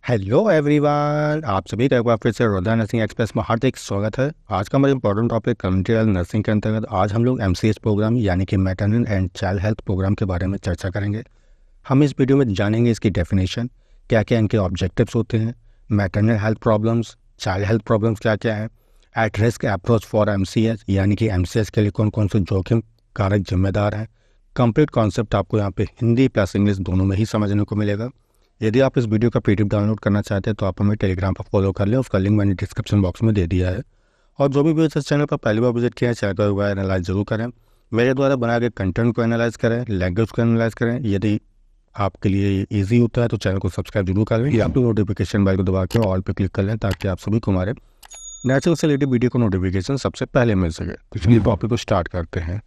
Hello everyone, आप सभी का एक बार फिर से रोदा नर्सिंग एक्सप्रेस में हार्दिक स्वागत है। आज का हमारा important topic community health nursing के अंतर्गत आज हम लोग एमसीएच प्रोग्राम यानी कि maternal and child health programme के बारे में चर्चा करेंगे। हम इस वीडियो में जानेंगे इसकी डेफिनेशन, क्या क्या इनके ऑब्जेक्टिव्स होते हैं, maternal health problems, child health problems क्या क्या है, at risk approach for MCH यानी कि एमसीएच के लिए कौन कौन से जोखिम कारक जिम्मेदार हैं। कंप्लीट कॉन्सेप्ट आपको यहाँ पे हिंदी प्लस इंग्लिश दोनों में ही समझने को मिलेगा। यदि आप इस वीडियो का पीडीएफ डाउनलोड करना चाहते हैं तो आप हमें टेलीग्राम पर फॉलो कर लें, उसका लिंक मैंने डिस्क्रिप्शन बॉक्स में दे दिया है। और जो भी व्यूअर्स इस चैनल पर पहली बार विजिट किया है, चैनल का हुआ एनालाइज जरूर करें, मेरे द्वारा बनाए गए कंटेंट को एनालाइज करें, लैंग्वेज को एनालाइज करें। यदि आपके लिए ईजी होता है तो चैनल को सब्सक्राइब जरूर करें या फिर नोटिफिकेशन बेल को दबा के ऑल पे क्लिक कर लें ताकि आप सभी को हमारे नेचुरल से रिलेटेड वीडियो को नोटिफिकेशन सबसे पहले मिल सके। तो चलिए टॉपिक को स्टार्ट करते हैं।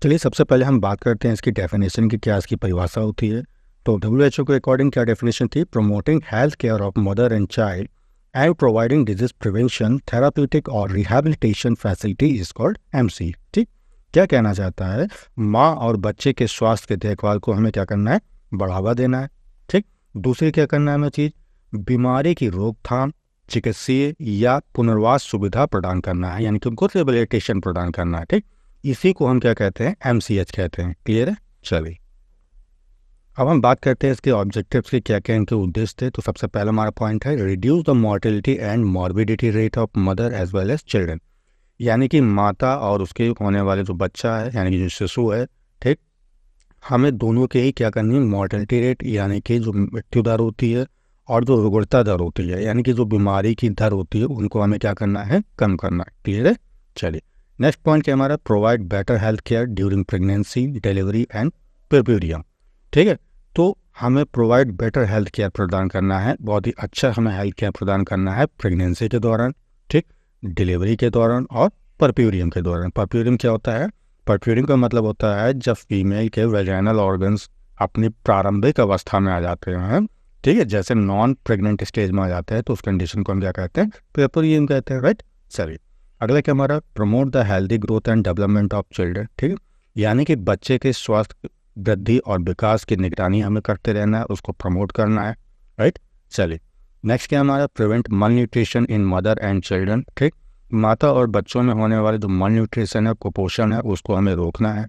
चलिए सबसे पहले हम बात करते हैं इसकी डेफिनेशन की, क्या इसकी परिभाषा होती है। तो WHO के अकॉर्डिंग क्या डेफिनेशन थी? Promoting health care of mother and child and providing disease prevention therapeutic और rehabilitation facility is called MC। ठीक, क्या कहना चाहता है? माँ और बच्चे के स्वास्थ्य के देखभाल को हमें क्या करना है? बढ़ावा देना है। ठीक, दूसरी क्या करना है हमें चीज़? बीमारी की रोकथाम, चिकित्सीय या पुनर्वास सुविधा प्रदान करना है, यानी कि उनको रिहेबिलिटेशन प्रदान करना है। ठीक, इसी को हम क्या कहते हैं? MCH कहते हैं। क्लियर है? चलिए अब हम बात करते हैं इसके ऑब्जेक्टिव्स के, क्या क्या इनके उद्देश्य थे। तो सबसे पहला हमारा पॉइंट है reduce the mortality and morbidity rate of mother as well as children, यानी कि माता और उसके होने वाले जो बच्चा है यानी कि जो शिशु है, ठीक, हमें दोनों के ही क्या करनी है? मॉर्टेलिटी रेट यानी कि जो मृत्यु दर होती है और जो रुग्णता दर होती है यानी कि जो बीमारी की दर होती है, उनको हमें क्या करना है? कम करना है। क्लियर है? चलिए नेक्स्ट पॉइंट क्या हमारा? Provide better health care during pregnancy, delivery and puerperium. ठीक है, तो हमें प्रोवाइड बेटर हेल्थ केयर प्रदान करना है, बहुत ही अच्छा हमें हेल्थ केयर प्रदान करना है प्रेगनेंसी के दौरान, ठीक, डिलीवरी के दौरान और परप्यूरियम के दौरान। परप्यूरियम क्या होता है? परप्यूरियम का मतलब होता है जब फीमेल के वेजाइनल ऑर्गन्स अपनी प्रारंभिक अवस्था में आ जाते हैं, ठीक है, जैसे नॉन प्रेग्नेंट स्टेज में आ जाते हैं, तो उस कंडीशन को हम क्या कहते हैं? परप्यूरियम कहते हैं। राइट, चलिए अगला क्या हमारा? Promote the healthy growth and development of children. ठीक है, यानी कि बच्चे के स्वास्थ्य, वृद्धि और विकास की निगरानी हमें करते रहना है, उसको प्रमोट करना है। राइट, चलिए नेक्स्ट क्या हमारा? प्रिवेंट मल nutrition in mother and children. ठीक, माता और बच्चों में होने वाले जो मल न्यूट्रिशन है, कुपोषण है, उसको हमें रोकना है।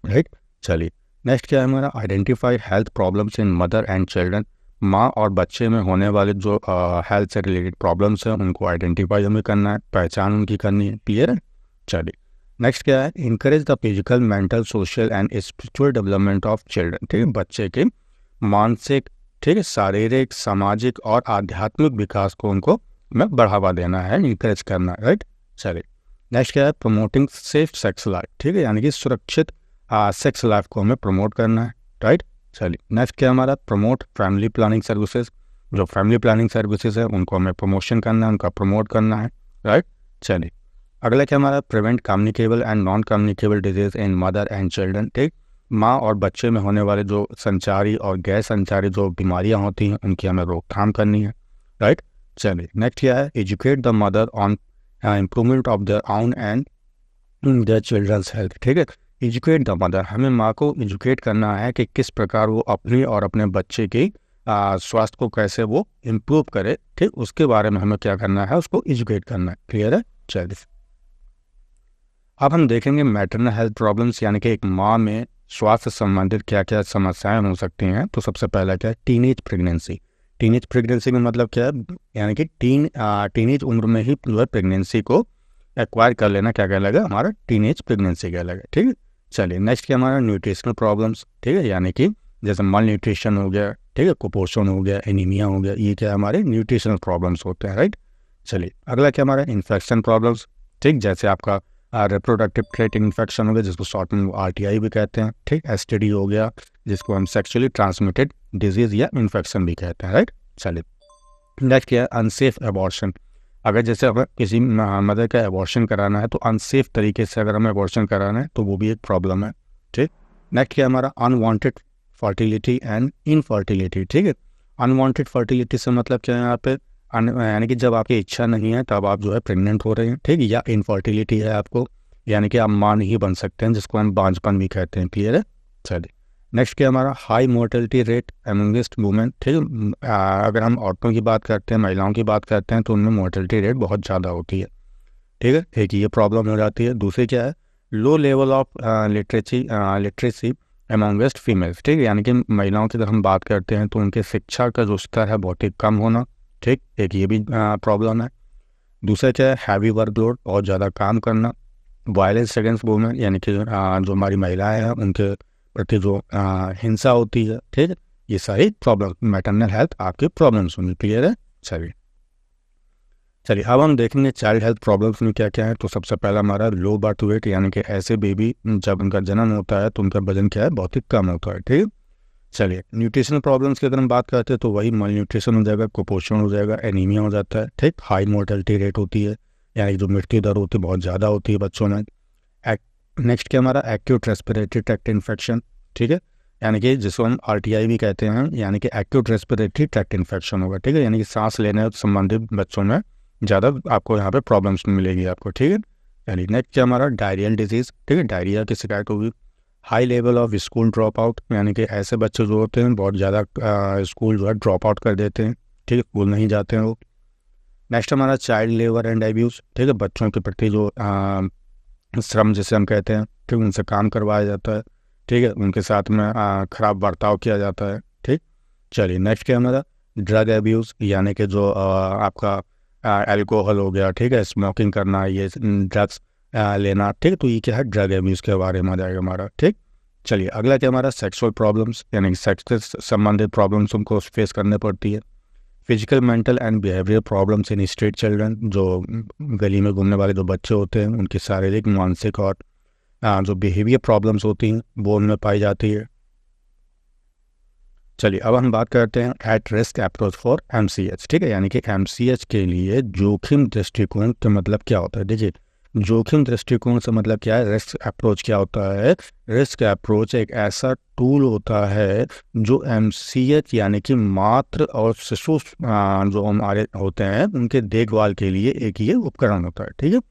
राइट, चलिए नेक्स्ट क्या है हमारा? Identify health problems in mother and children, माँ और बच्चे में होने वाले जो हेल्थ से रिलेटेड प्रॉब्लम्स हैं उनको आइडेंटिफाई हमें करना है, पहचान उनकी करनी है। क्लियर है? चलिए नेक्स्ट क्या है? Encourage the physical, mental, social and spiritual development of children. ठीक है, बच्चे के मानसिक, ठीक है, शारीरिक, सामाजिक और आध्यात्मिक विकास को उनको में बढ़ावा देना है, इंकरेज करना है। राइट, चलिए नेक्स्ट क्या है? Promoting safe sex life. ठीक है, यानी कि सुरक्षित सेक्स लाइफ को हमें प्रमोट करना है। राइट, चलिए नेक्स्ट क्या हमारा? प्रमोट फैमिली प्लानिंग सर्विसेज, जो फैमिली प्लानिंग सर्विसेज है उनको हमें प्रमोशन करना है, उनका प्रमोट करना है। राइट, चलिए अगला क्या हमारा? Prevent communicable and non communicable disease in mother and children. ठीक, माँ और बच्चे में होने वाले जो संचारी और गैर संचारी जो बीमारियाँ होती हैं उनकी हमें रोकथाम करनी है। राइट, चलिए नेक्स्ट क्या है? Educate the mother on improvement of their own and their children's health. ठीक है, एजुकेट द मदर, हमें माँ को एजुकेट करना है कि किस प्रकार वो अपनी और अपने बच्चे की स्वास्थ्य को कैसे वो इम्प्रूव करे। ठीक, उसके बारे में हमें क्या करना है? उसको एजुकेट करना है। क्लियर है? चलिए अब हम देखेंगे मैटरनल हेल्थ प्रॉब्लम्स, यानी कि एक माँ में स्वास्थ्य संबंधित क्या क्या समस्याएं हो सकती हैं। तो सबसे पहला क्या है? Teenage pregnancy. टीनेज प्रेगनेंसी का मतलब क्या है? यानी कि टीनेज उम्र में ही जो है प्रेगनेंसी को एक्वायर कर लेना क्या कहलाएगा? हमारा टीनेज प्रेगनेंसी कहलाएगा। ठीक है, चलिए नेक्स्ट क्या हमारा? Nutritional problems. ठीक है, यानी कि जैसे मल न्यूट्रिशन हो गया, ठीक है, कुपोषण हो गया, एनीमिया हो गया, ये क्या हमारे न्यूट्रिशनल प्रॉब्लम्स होते हैं। राइट, चलिए अगला क्या हमारा? Infection problems. ठीक, जैसे आपका रिप्रोडक्टिव ट्रैक्ट इन्फेक्शन हो गया, जिसको शॉर्ट में RTI भी कहते हैं। ठीक, STD हो गया, जिसको हम सेक्सुअली ट्रांसमिटेड डिजीज या इन्फेक्शन भी कहते हैं। राइट, चलिए नेक्स्ट क्या है? Unsafe abortion. अगर जैसे अगर किसी मदर का एबॉर्शन कराना है तो अनसेफ तरीके से अगर हमें एबॉर्शन कराना है तो वो भी एक प्रॉब्लम है। ठीक, नेक्स्ट क्या हमारा? Unwanted fertility and infertility. ठीक है, अनवांटेड फर्टिलिटी से मतलब क्या है यहाँ पे? यानी कि जब आपकी इच्छा नहीं है तब आप जो है प्रेग्नेंट हो रहे हैं। ठीक, या इनफर्टिलिटी है आपको, यानी कि आप माँ नहीं बन सकते हैं, जिसको हम बांझपन भी कहते हैं। क्लियर है? चलिए नेक्स्ट क्या हमारा high mortality rate amongst women, ठीक है। अगर हम औरतों की बात करते हैं, महिलाओं की बात करते हैं, तो उनमें मोर्टेलिटी रेट बहुत ज़्यादा होती है, ठीक है। एक ये प्रॉब्लम हो जाती है। दूसरी क्या है, low level of literacy amongst females, ठीक है। यानी कि महिलाओं की अगर हम बात करते हैं तो उनके शिक्षा का जो स्तर है बहुत ही कम होना, ठीक, एक ये भी प्रॉब्लम है। दूसरा क्या है, हैवी वर्कलोड, बहुत ज़्यादा काम करना। वायलेंस अगेंस्ट वुमेन, यानी कि जो हमारी महिलाएं हैं उनके प्रति जो हिंसा होती है, ठीक है। ये सारी प्रॉब्लम मैटरनल हेल्थ आपकी प्रॉब्लम्स होंगी, क्लियर है। चलिए अब हम देखेंगे चाइल्ड हेल्थ प्रॉब्लम्स में क्या क्या है। तो सबसे पहला हमारा लो बर्थ वेट, यानी कि ऐसे बेबी जब उनका जन्म होता है तो उनका वजन क्या है, बहुत ही कम होता है, ठीक है। चलिए न्यूट्रिशनल प्रॉब्लम्स की अगर हम बात करते हैं तो वही मल न्यूट्रिशन हो जाएगा, कुपोषण हो जाएगा, एनीमिया हो जाता है, ठीक। हाई मोर्टेलिटी रेट होती है, यानी जो मृत्यु दर होती है बहुत ज़्यादा होती है बच्चों में। नेक्स्ट क्या हमारा एक्यूट रेस्पिरेटरी ट्रैक्ट इन्फेक्शन, ठीक है, यानी कि जिसको हम RTI भी कहते हैं, यानी कि एक्यूट रेस्पिरेटरी ट्रैक्ट इन्फेक्शन होगा, ठीक है। यानी कि सांस लेने संबंधित बच्चों में ज़्यादा आपको यहाँ पे प्रॉब्लम्स मिलेगी आपको, ठीक है। यानी नेक्स्ट क्या हमारा डायरियल डिजीज़, ठीक है, डायरिया की शिकायत होगी। High level of school drop out, यानी कि ऐसे बच्चे जो होते हैं बहुत ज़्यादा स्कूल जो है ड्रॉप आउट कर देते हैं, ठीक है, स्कूल नहीं जाते हैं वो। नेक्स्ट हमारा चाइल्ड लेबर एंड एब्यूज़, ठीक है, बच्चों के प्रति जो श्रम जिसे हम कहते हैं, ठीक, उनसे काम करवाया जाता है, ठीक है, उनके साथ में खराब बर्ताव किया जाता है, ठीक। चलिए नेक्स्ट क्या हमारा ड्रग एब्यूज़, यानी कि जो आपका अल्कोहल हो गया, ठीक है, स्मोकिंग करना, ये ड्रग्स लेना, ठीक। तो ये क्या है, ड्रग एब्यूज़ के बारे में आ जाएगा हमारा, ठीक। चलिए अगला क्या हमारा सेक्सुअल प्रॉब्लम्स, यानी सेक्स से संबंधित प्रॉब्लम्स उनको फेस करने पड़ती है। Physical mental and behaviour problems in street children, जो गली में घूमने वाले जो बच्चे होते हैं उनकी शारीरिक, मानसिक और जो बिहेवियर प्रॉब्लम्स होती हैं वो उनमें पाई जाती है। चलिए अब हम बात करते हैं at risk approach for MCH, ठीक है, यानी कि MCH के लिए जोखिम दृष्टिकोण का मतलब क्या होता है। देखिए जोखिम दृष्टिकोण से मतलब क्या है, रिस्क अप्रोच क्या होता है। रिस्क अप्रोच एक ऐसा टूल होता है जो MCH यानी कि मातृ और शिशु जो हमारे होते हैं उनके देखभाल के लिए एक ये उपकरण होता है, ठीक है।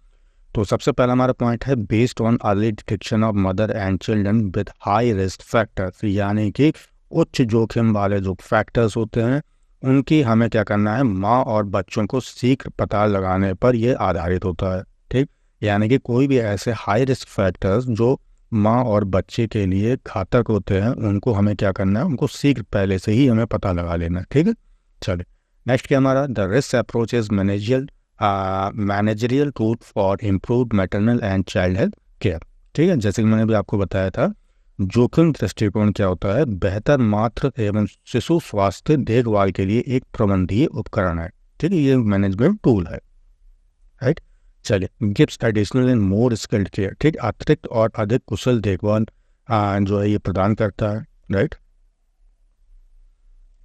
तो सबसे पहला हमारा पॉइंट है based on early detection of mother and children with high risk factors, यानी कि उच्च जोखिम वाले जो फैक्टर्स होते हैं उनकी हमें क्या करना है, माँ और बच्चों को शीघ्र पता लगाने पर यह आधारित होता है, ठीक। यानी कि कोई भी ऐसे हाई रिस्क फैक्टर्स जो माँ और बच्चे के लिए घातक होते हैं उनको हमें क्या करना है, उनको शीघ्र पहले से ही हमें पता लगा लेना है, ठीक है। चलिए नेक्स्ट क्या हमारा the risk approach is managerial tool for improve maternal and child health care, ठीक है। जैसे कि मैंने भी आपको बताया था जोखिम दृष्टिकोण क्या होता है, बेहतर मातृ एवं शिशु स्वास्थ्य देखभाल के लिए एक प्रबंधीय उपकरण है, ठीक है, ये मैनेजमेंट टूल है, राइट। चलिए gives additional and more skilled care, ठीक, अतिरिक्त और अधिक कुशल देखभाल जो है ये प्रदान करता है, राइट।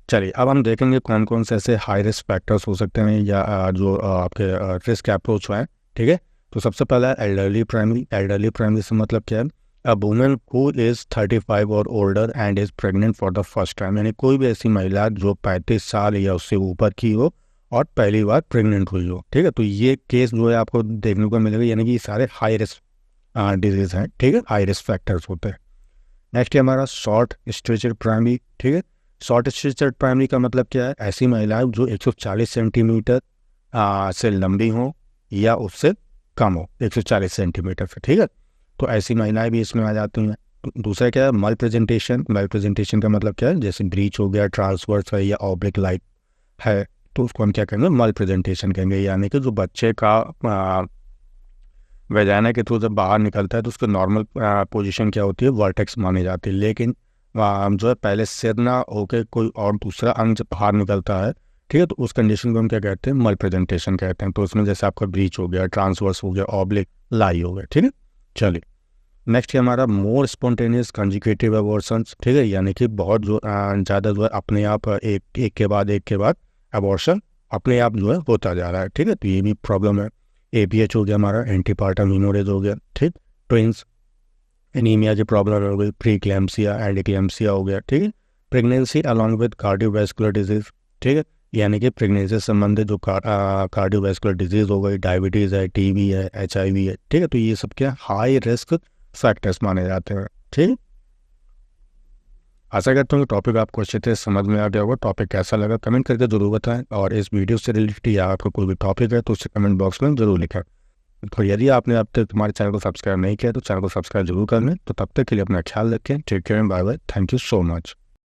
चलिए अब हम देखेंगे कौन कौन से ऐसे हाई रिस्क फैक्टर्स हो सकते हैं या जो आपके रिस्क अप्रोच हैं, ठीक है। तो सबसे पहला है एल्डरली प्राइमरी। एल्डरली प्राइमरी से मतलब क्या है, अ वुमेन हु इज़ 35 और older and is pregnant for the first time, यानी कोई भी ऐसी महिला जो 35 साल या उससे ऊपर की हो और पहली बार प्रेग्नेंट हुई हो, ठीक है। तो ये केस जो है आपको देखने को मिलेगा, यानी कि ये सारे हाई रिस्क डिजीज़ हैं, ठीक है, हाई रिस्क फैक्टर्स होते हैं। नेक्स्ट है हमारा शॉर्ट स्ट्रेचर प्राइमरी, ठीक है। शॉर्ट स्ट्रेचर प्राइमरी का मतलब क्या है, ऐसी महिलाएं जो 140 सेंटीमीटर से लंबी हो या उससे कम हो 140 सेंटीमीटर से, ठीक है। तो ऐसी महिलाएं भी इसमें आ जाती हैं। दूसरा क्या है मल प्रेजेंटेशन। मल प्रेजेंटेशन का मतलब क्या है, जैसे ब्रीच हो गया, ट्रांसवर्स है या ऑब्लिक लाइट है, तो उसको हम क्या कहेंगे, मल प्रेजेंटेशन कहेंगे। यानी कि जो बच्चे का वैजाना के थ्रू जब बाहर निकलता है तो उसकी नॉर्मल पोजीशन क्या होती है, वर्टेक्स मानी जाती है। लेकिन जो है पहले सिर ना होकर कोई और दूसरा अंग जब बाहर निकलता है, ठीक है, तो उस कंडीशन को हम क्या कहते हैं, मल प्रेजेंटेशन कहते हैं। तो उसमें जैसे आपका ब्रीच हो गया, ट्रांसवर्स हो गया, ऑब्लिक लाई हो गया, ठीक है। चलिए नेक्स्ट है हमारा मोर स्पॉन्टेनियस कंजुगेटिव अबॉर्शंस, ठीक है, यानी कि बहुत जो ज़्यादा जो है अपने आप एक के बाद अबॉर्शन अपने आप जो है होता जा रहा है, ठीक है। तो ये भी प्रॉब्लम है। APH हो गया हमारा, एंटीपार्टम हीमोरेज हो गया, ठीक। ट्विंस एनीमिया की प्रॉब्लम हो गई, प्री क्लैम्सिया एंड एक्लैम्सिया हो गया, ठीक है। Pregnancy along with cardiovascular disease, ठीक है, यानी कि प्रेगनेंसी से संबंधित जो कार्डियोवैस्कुलर डिजीज हो गई, डायबिटीज़ है, TB है, HIV है, ठीक है। तो ये सब क्या हाई रिस्क फैक्टर्स माने जाते हैं, ठीक। आशा करता हूँ कि टॉपिक आपको अच्छे से समझ में आ गया होगा। टॉपिक कैसा लगा कमेंट करके जरूर बताएं, और इस वीडियो से रिलेटेड या आपको कोई भी टॉपिक है तो उसे कमेंट बॉक्स में जरूर लिखें। तो यदि आपने अब तक हमारे चैनल को सब्सक्राइब नहीं किया तो चैनल को सब्सक्राइब जरूर कर लें। तो तब तक के लिए अपना ख्याल रखें। Take care, bye bye, thank you so much.